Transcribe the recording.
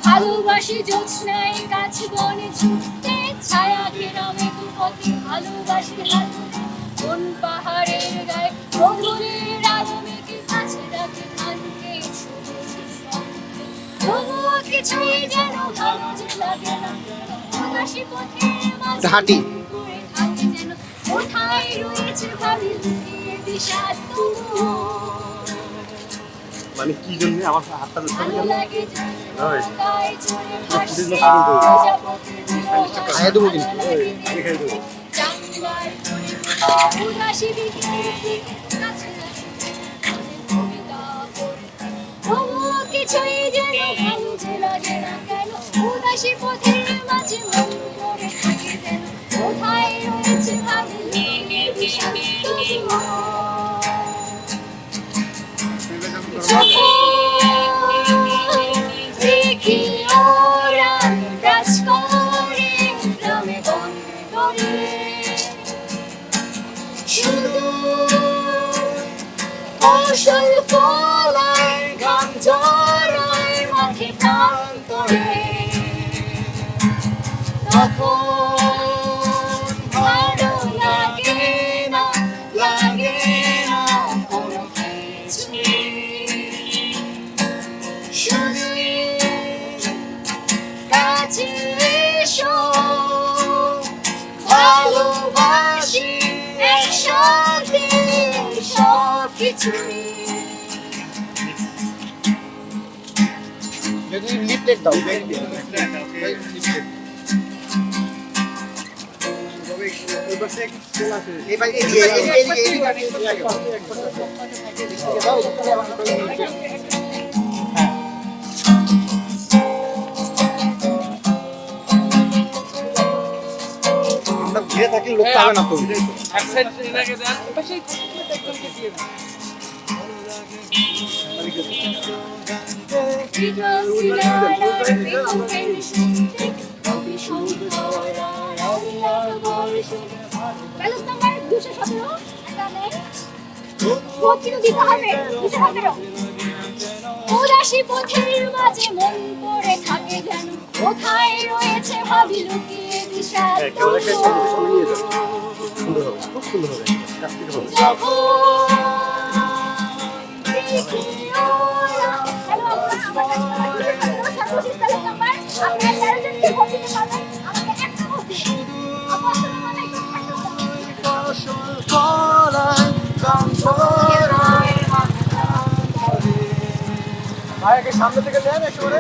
ভালোবাসি জ্যোৎস্নায় গাছ বনে ছুটতে ছায়া গ্রামে দুপথে ভালোবাসি হালুনে কোন পাহাড়ের গায়ে বন্ধুরের আলো মেঘে কাছে ডাকে ধানকে তবুও কিছুই যেন ভালো যে লাগে না উদাসী পথের মাঝে হাঁটি থাকে যেন কোথায় রয়েছে ভাবি লুকিয়ে বিষাদ তবুও মানে কি জন্য আমার হাতটা ধরতে লাগে খাইয়ে দেবো কিন্তু আমি খাইয়ে দেবো কিছুই যেন ভালো যে লাগে না কেন উদাসী পথের মাঝে মন করে থাকে যেন কোথায় রয়েছে ভাবি দেখি ওরা কাজ করে গ্রামে বন্দরে শুধু ফসল ফলায় ঘাম ঝরায় মাঠে প্রান্তরে তখন ভালো লাগে না কোনো কিছুই কাছে এসো ভালোবাসি একসাথে সব কিছুই যদি লিফটেড দাও আমরা ঘিরে থাকলে লোক পাবে না তো এক সাইড এটাকে দেন পাশে একজনকে দিয়ে দেন উদাসী পথের মাঝে মন পড়ে থাকে যেন কোথায় রয়েছে ভাবি লুকিয়ে বিষাদ সুন্দর হবে খুব সুন্দর হবে ভাইকে সামনে থেকে দেন একেবারে